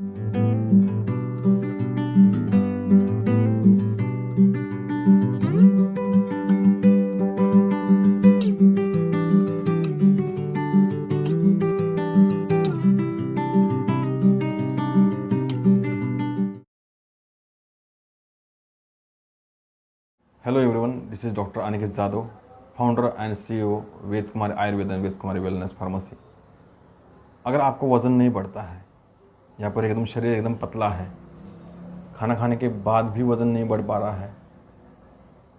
Hello everyone, this is doctor Aniket Jadhav, founder and CEO Ved Kumari Ayurveda and Ved Kumari wellness pharmacy. अगर आपको वज़न नहीं बढ़ता है या फिर एकदम शरीर एकदम पतला है, खाना खाने के बाद भी वज़न नहीं बढ़ पा रहा है,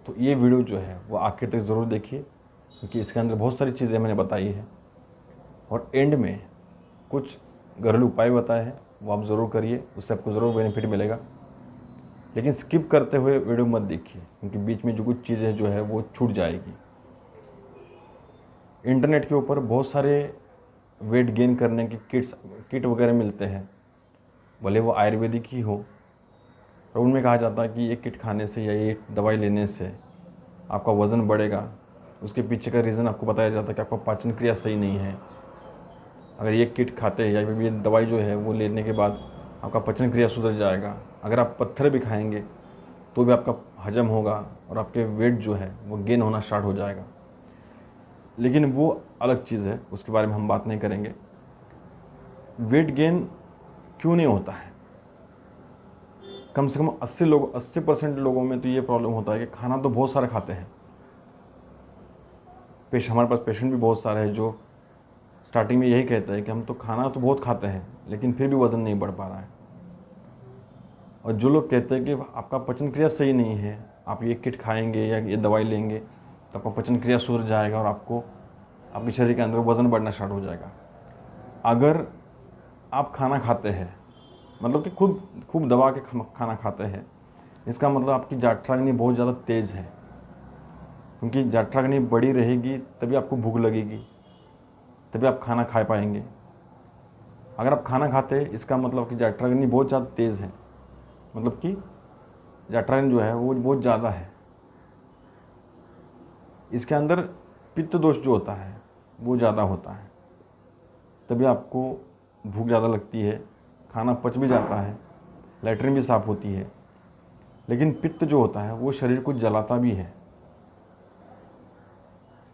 तो ये वीडियो जो है वो आखिर तक ज़रूर देखिए, क्योंकि इसके अंदर बहुत सारी चीज़ें मैंने बताई है और एंड में कुछ घरेलू उपाय बताए हैं, वो आप ज़रूर करिए, उससे आपको ज़रूर बेनिफिट मिलेगा। लेकिन स्किप करते हुए वीडियो मत देखिए, क्योंकि बीच में जो कुछ चीज़ें जो है वो छूट जाएगी। इंटरनेट के ऊपर बहुत सारे वेट गेन करने की किट वगैरह मिलते हैं, भले वो आयुर्वेदिक ही हो, और उनमें कहा जाता है कि ये किट खाने से या ये दवाई लेने से आपका वज़न बढ़ेगा। उसके पीछे का रीज़न आपको बताया जाता है कि आपका पाचन क्रिया सही नहीं है। अगर ये किट खाते हैं या फिर ये दवाई जो है वो लेने के बाद आपका पाचन क्रिया सुधर जाएगा। अगर आप पत्थर भी खाएंगे तो भी आपका हजम होगा और आपके वेट जो है वो गेन होना स्टार्ट हो जाएगा। लेकिन वो अलग चीज़ है, उसके बारे में हम बात नहीं करेंगे। वेट गेन क्यों नहीं होता है? कम से कम 80% लोगों में तो ये प्रॉब्लम होता है कि खाना तो बहुत सारा खाते हैं। हमारे पास पेशेंट भी बहुत सारे हैं जो स्टार्टिंग में यही कहते हैं कि हम तो खाना तो बहुत खाते हैं लेकिन फिर भी वज़न नहीं बढ़ पा रहा है। और जो लोग कहते हैं कि आपका पाचन क्रिया सही नहीं है, आप ये किट खाएंगे या ये दवाई लेंगे तो आपका पाचन क्रिया सुधर जाएगा और आपको आपके शरीर के अंदर वज़न बढ़ना स्टार्ट हो जाएगा। अगर आप खाना खाते हैं, मतलब कि खूब दबा के खाना खाते हैं, इसका मतलब आपकी जाठराग्नि बहुत ज़्यादा तेज़ है, क्योंकि जाठराग्नि बड़ी रहेगी तभी आपको भूख लगेगी, तभी आप खाना खा पाएंगे। अगर आप खाना खाते हैं इसका मतलब कि जाठराग्नि बहुत ज़्यादा तेज़ है, मतलब कि जाठराग्नि जो है वो बहुत ज़्यादा है। इसके अंदर पित्त दोष जो होता है वो ज़्यादा होता है, तभी आपको भूख ज़्यादा लगती है, खाना पच भी जाता है, लैट्रिन भी साफ़ होती है। लेकिन पित्त जो होता है वो शरीर को जलाता भी है।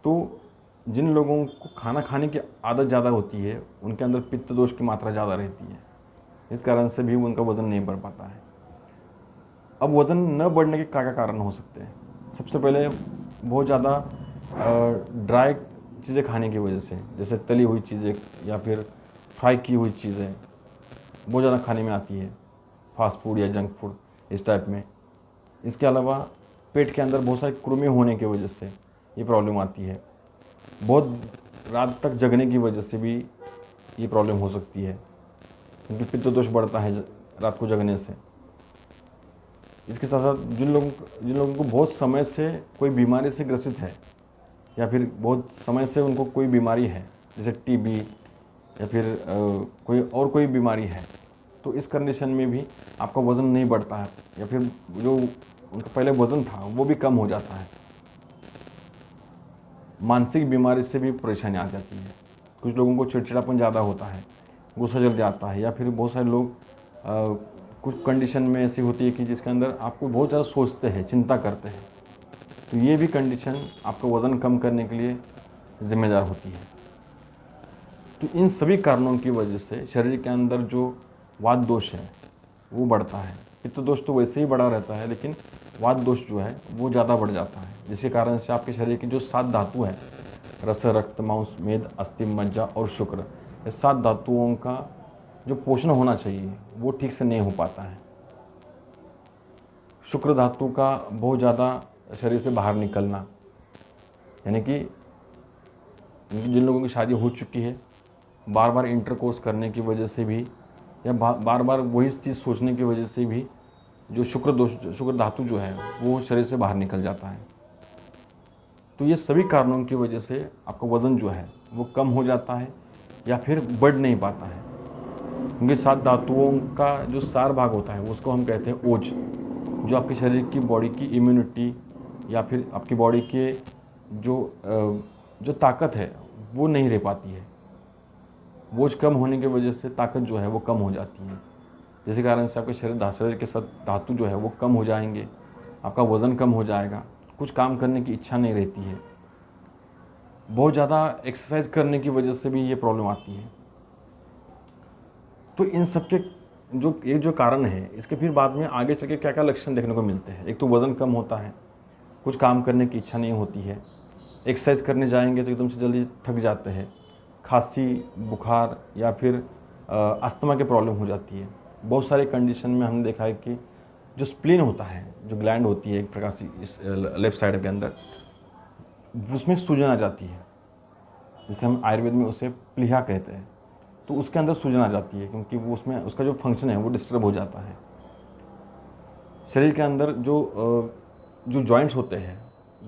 तो जिन लोगों को खाना खाने की आदत ज़्यादा होती है उनके अंदर पित्त दोष की मात्रा ज़्यादा रहती है, इस कारण से भी उनका वज़न नहीं बढ़ पाता है। अब वज़न न बढ़ने के क्या क्या कारण हो सकते हैं? सबसे पहले बहुत ज़्यादा ड्राई चीज़ें खाने की वजह से, जैसे तली हुई चीज़ें या फिर फ्राई की हुई चीज़ें बहुत ज़्यादा खाने में आती है, फास्ट फूड या जंक फूड इस टाइप में। इसके अलावा पेट के अंदर बहुत सारी कृमि होने की वजह से ये प्रॉब्लम आती है। बहुत रात तक जगने की वजह से भी ये प्रॉब्लम हो सकती है, क्योंकि पित्त दोष बढ़ता है रात को जगने से। इसके साथ साथ जिन लोगों को बहुत समय से कोई बीमारी से ग्रसित है या फिर बहुत समय से उनको कोई बीमारी है, जैसे टीबी या फिर कोई बीमारी है, तो इस कंडीशन में भी आपका वज़न नहीं बढ़ता है या फिर जो उनका पहले वज़न था वो भी कम हो जाता है। मानसिक बीमारी से भी परेशानी आ जाती है। कुछ लोगों को चिड़चिड़ापन ज़्यादा होता है, गुस्सा जल्दी आता है, या फिर बहुत सारे लोग कुछ कंडीशन में ऐसी होती है कि जिसके अंदर आपको बहुत ज़्यादा सोचते हैं, चिंता करते हैं, तो ये भी कंडीशन आपका वज़न कम करने के लिए ज़िम्मेदार होती है। तो इन सभी कारणों की वजह से शरीर के अंदर जो वात दोष है वो बढ़ता है। पित्त दोष तो वैसे ही बढ़ा रहता है, लेकिन वात दोष जो है वो ज़्यादा बढ़ जाता है, जिसके कारण से आपके शरीर की जो 7 धातु है, रस, रक्त, मांस, मेद, अस्थि, मज्जा और शुक्र, ये 7 धातुओं का जो पोषण होना चाहिए वो ठीक से नहीं हो पाता है। शुक्र धातु का बहुत ज़्यादा शरीर से बाहर निकलना, यानी कि जिन लोगों की शादी हो चुकी है, बार बार इंटरकोर्स करने की वजह से भी या बार बार वही चीज़ सोचने की वजह से भी जो शुक्र धातु जो है वो शरीर से बाहर निकल जाता है। तो ये सभी कारणों की वजह से आपका वज़न जो है वो कम हो जाता है या फिर बढ़ नहीं पाता है, क्योंकि 7 धातुओं का जो सार भाग होता है उसको हम कहते हैं ओज, जो आपके शरीर की बॉडी की इम्यूनिटी या फिर आपकी बॉडी के जो ताकत है वो नहीं रह पाती है। बोझ कम होने की वजह से ताकत जो है वो कम हो जाती है। जिसके कारण से आपके शरीर के साथ धातु जो है वो कम हो जाएंगे, आपका वज़न कम हो जाएगा, कुछ काम करने की इच्छा नहीं रहती है। बहुत ज़्यादा एक्सरसाइज करने की वजह से भी ये प्रॉब्लम आती है। तो इन सब के जो कारण है, इसके फिर बाद में आगे चल के क्या क्या लक्षण देखने को मिलते हैं। एक तो वज़न कम होता है, कुछ काम करने की इच्छा नहीं होती है, एक्सरसाइज करने जाएंगे तो एकदम से जल्दी थक जाते हैं, खांसी, बुखार या फिर अस्थमा की प्रॉब्लम हो जाती है। बहुत सारे कंडीशन में हमने देखा है कि जो स्प्लीन होता है, जो ग्लैंड होती है एक प्रकार से इस लेफ्ट साइड के अंदर, उसमें सूजन आ जाती है, जिसे हम आयुर्वेद में उसे प्लीहा कहते हैं। तो उसके अंदर सूजन आ जाती है क्योंकि वो उसमें उसका जो फंक्शन है वो डिस्टर्ब हो जाता है। शरीर के अंदर जो जॉइंट्स होते हैं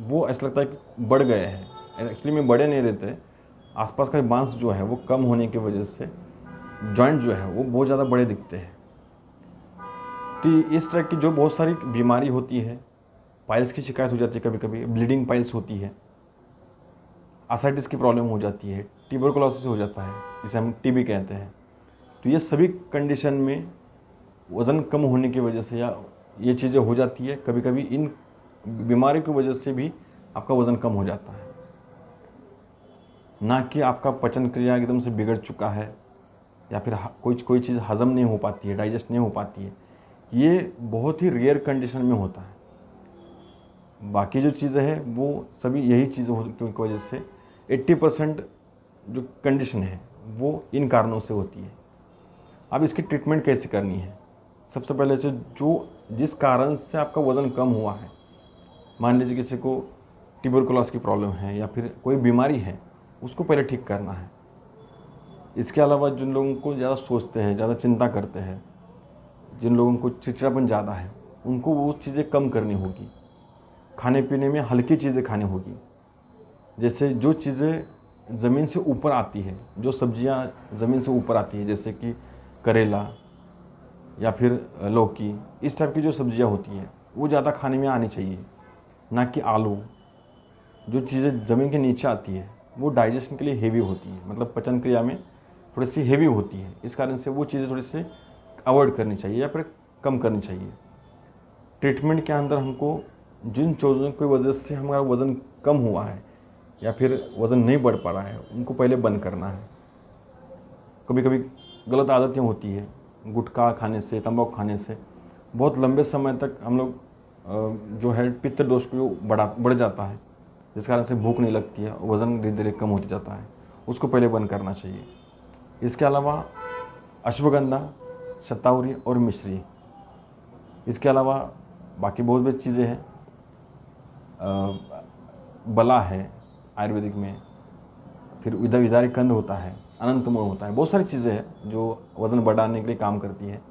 वो ऐसा लगता है कि बढ़ गए हैं, एक्चुअली में बड़े नहीं रहते। आसपास का मांस जो है वो कम होने की वजह से जॉइंट जो है वो बहुत ज़्यादा बड़े दिखते हैं। तो इस तरह की जो बहुत सारी बीमारी होती है, पाइल्स की शिकायत हो जाती है, कभी कभी ब्लीडिंग पाइल्स होती है, आसाइटिस की प्रॉब्लम हो जाती है, ट्यूबरकुलोसिस हो जाता है, जिसे हम टीबी कहते हैं। तो ये सभी कंडीशन में वज़न कम होने की वजह से या ये चीज़ें हो जाती है। कभी कभी इन बीमारियों की वजह से भी आपका वज़न कम हो जाता है, ना कि आपका पचन क्रिया एकदम से बिगड़ चुका है या फिर कोई चीज़ हज़म नहीं हो पाती है, डाइजेस्ट नहीं हो पाती है। ये बहुत ही रेयर कंडीशन में होता है। बाकी जो चीज़ें हैं वो सभी यही चीज़ें की वजह से 80% जो कंडीशन है वो इन कारणों से होती है। अब इसकी ट्रीटमेंट कैसे करनी है? सबसे पहले से जिस कारण से आपका वज़न कम हुआ है, मान लीजिए किसी को ट्यूबरकुलोसिस की प्रॉब्लम है या फिर कोई बीमारी है, उसको पहले ठीक करना है। इसके अलावा जिन लोगों को ज़्यादा सोचते हैं, ज़्यादा चिंता करते हैं, जिन लोगों को चिड़चिड़ापन ज़्यादा है, उनको वो चीज़ें कम करनी होगी। खाने पीने में हल्की चीज़ें खानी होगी, जैसे जो चीज़ें ज़मीन से ऊपर आती है, जो सब्जियां ज़मीन से ऊपर आती है, जैसे कि करेला या फिर लौकी, इस टाइप की जो सब्जियां होती हैं वो ज़्यादा खाने में आनी चाहिए, ना कि आलू। जो चीज़ें ज़मीन के नीचे आती है वो डाइजेशन के लिए हेवी होती है, मतलब पचन क्रिया में थोड़ी सी हेवी होती है। इस कारण से वो चीज़ें थोड़ी सी अवॉइड करनी चाहिए या फिर कम करनी चाहिए। ट्रीटमेंट के अंदर हमको जिन चीज़ों की वजह से हमारा वज़न कम हुआ है या फिर वज़न नहीं बढ़ पा रहा है, उनको पहले बंद करना है। कभी कभी गलत आदतें होती है, गुटखा खाने से, तंबाकू खाने से बहुत लंबे समय तक हम लोग जो है पित्त दोष को बढ़ जाता है, जिस कारण से भूख नहीं लगती है, वज़न धीरे धीरे कम होते जाता है। उसको पहले बंद करना चाहिए। इसके अलावा अश्वगंधा, शतावरी और मिश्री, इसके अलावा बाकी बहुत बड़ी चीज़ें हैं। बला है आयुर्वेदिक में, फिर विदारी कंद होता है, अनंत मूल होता है, बहुत सारी चीज़ें हैं जो वज़न बढ़ाने के लिए काम करती है।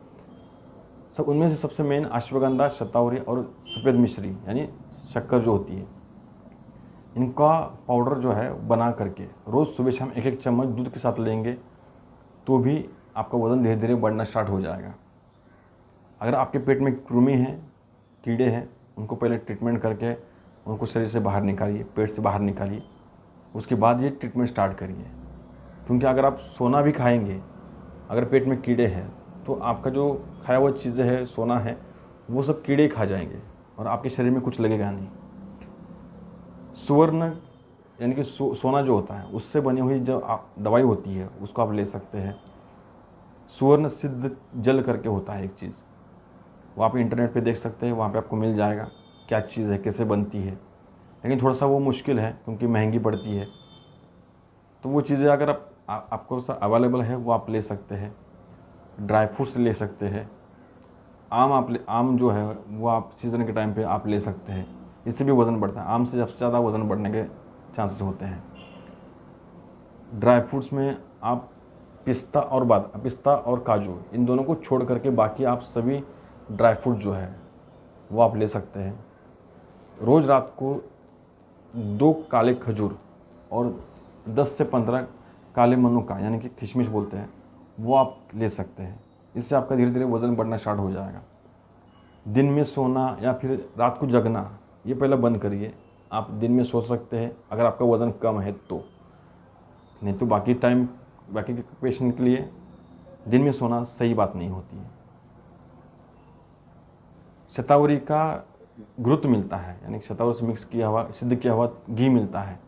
सब उनमें से सबसे मेन अश्वगंधा, शतावरी और सफ़ेद मिश्री यानी शक्कर जो होती है, इनका पाउडर जो है बना करके रोज़ सुबह शाम 1-1 चम्मच दूध के साथ लेंगे तो भी आपका वज़न धीरे धीरे बढ़ना स्टार्ट हो जाएगा। अगर आपके पेट में कृमि है, कीड़े हैं, उनको पहले ट्रीटमेंट करके उनको शरीर से बाहर निकालिए, पेट से बाहर निकालिए, उसके बाद ये ट्रीटमेंट स्टार्ट करिए। क्योंकि अगर आप सोना भी खाएंगे, अगर पेट में कीड़े हैं तो आपका जो खाया हुआ चीज़ें है, सोना है, वो सब कीड़े खा जाएंगे और आपके शरीर में कुछ लगेगा नहीं। सुवर्ण यानी कि सोना जो होता है उससे बनी हुई जो दवाई होती है उसको आप ले सकते हैं। सुवर्ण सिद्ध जल करके होता है एक चीज़, वो आप इंटरनेट पे देख सकते हैं, वहाँ पे आपको मिल जाएगा क्या चीज़ है, कैसे बनती है। लेकिन थोड़ा सा वो मुश्किल है क्योंकि महंगी पड़ती है। तो वो चीज़ें अगर आपको अवेलेबल है वो आप ले सकते हैं। ड्राई फ्रूट्स ले सकते हैं। आम जो है वो आप सीज़न के टाइम पे आप ले सकते हैं, इससे भी वज़न बढ़ता है। आम से सबसे ज़्यादा वज़न बढ़ने के चांसेस होते हैं। ड्राई फ्रूट्स में आप पिस्ता और काजू, इन दोनों को छोड़ करके बाकी आप सभी ड्राई फ्रूट जो है वो आप ले सकते हैं। रोज़ रात को 2 काले खजूर और 10 से 15 काले मनुका यानी कि किशमिश बोलते हैं, वो आप ले सकते हैं। इससे आपका धीरे धीरे वज़न बढ़ना स्टार्ट हो जाएगा। दिन में सोना या फिर रात को जगना, ये पहले बंद करिए। आप दिन में सो सकते हैं अगर आपका वज़न कम है तो, नहीं तो बाकी के पेशेंट के लिए दिन में सोना सही बात नहीं होती है। शतावरी का घृत मिलता है, यानी शतावरी से मिक्स किया हुआ सिद्ध किया हुआ घी मिलता है,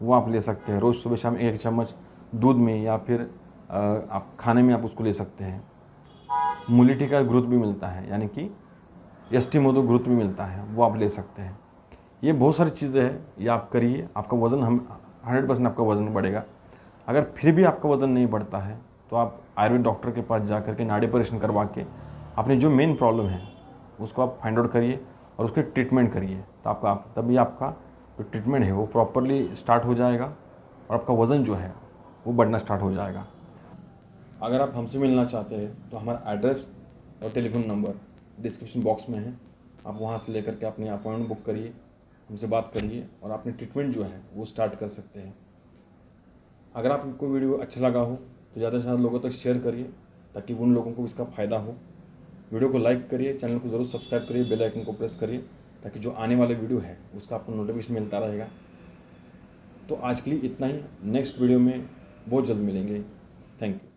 वो आप ले सकते हैं। रोज़ सुबह शाम 1 चम्मच दूध में या फिर आप खाने में आप उसको ले सकते हैं। मूलिटी का घृत भी मिलता है, यानी कि यष्टिमधु घृत भी मिलता है, वो आप ले सकते हैं। ये बहुत सारी चीज़ें हैं, ये आप करिए, आपका वज़न 100% आपका वज़न बढ़ेगा। अगर फिर भी आपका वज़न नहीं बढ़ता है तो आप आयुर्वेद डॉक्टर के पास जा कर के नाड़ी परीक्षण करवा के अपनी जो मेन प्रॉब्लम है उसको आप फाइंड आउट करिए और उसकी ट्रीटमेंट करिए। तो तभी आपका जो ट्रीटमेंट है वो प्रॉपरली स्टार्ट हो जाएगा और आपका वज़न जो है वो बढ़ना स्टार्ट हो जाएगा। अगर आप हमसे मिलना चाहते हैं तो हमारा एड्रेस और टेलीफोन नंबर डिस्क्रिप्शन बॉक्स में है, आप वहाँ से लेकर के अपनी अपॉइंटमेंट बुक करिए, हमसे बात करिए और अपनी ट्रीटमेंट जो है वो स्टार्ट कर सकते हैं। अगर आपको वीडियो अच्छा लगा हो तो ज़्यादा से ज़्यादा लोगों तक शेयर करिए ताकि उन लोगों को इसका फ़ायदा हो। वीडियो को लाइक करिए, चैनल को ज़रूर सब्सक्राइब करिए, बेल आइकन को प्रेस करिए ताकि जो आने वाले वीडियो है उसका आपको नोटिफिकेशन मिलता रहेगा। तो आज के लिए इतना ही, नेक्स्ट वीडियो में बहुत जल्द मिलेंगे। Thank you.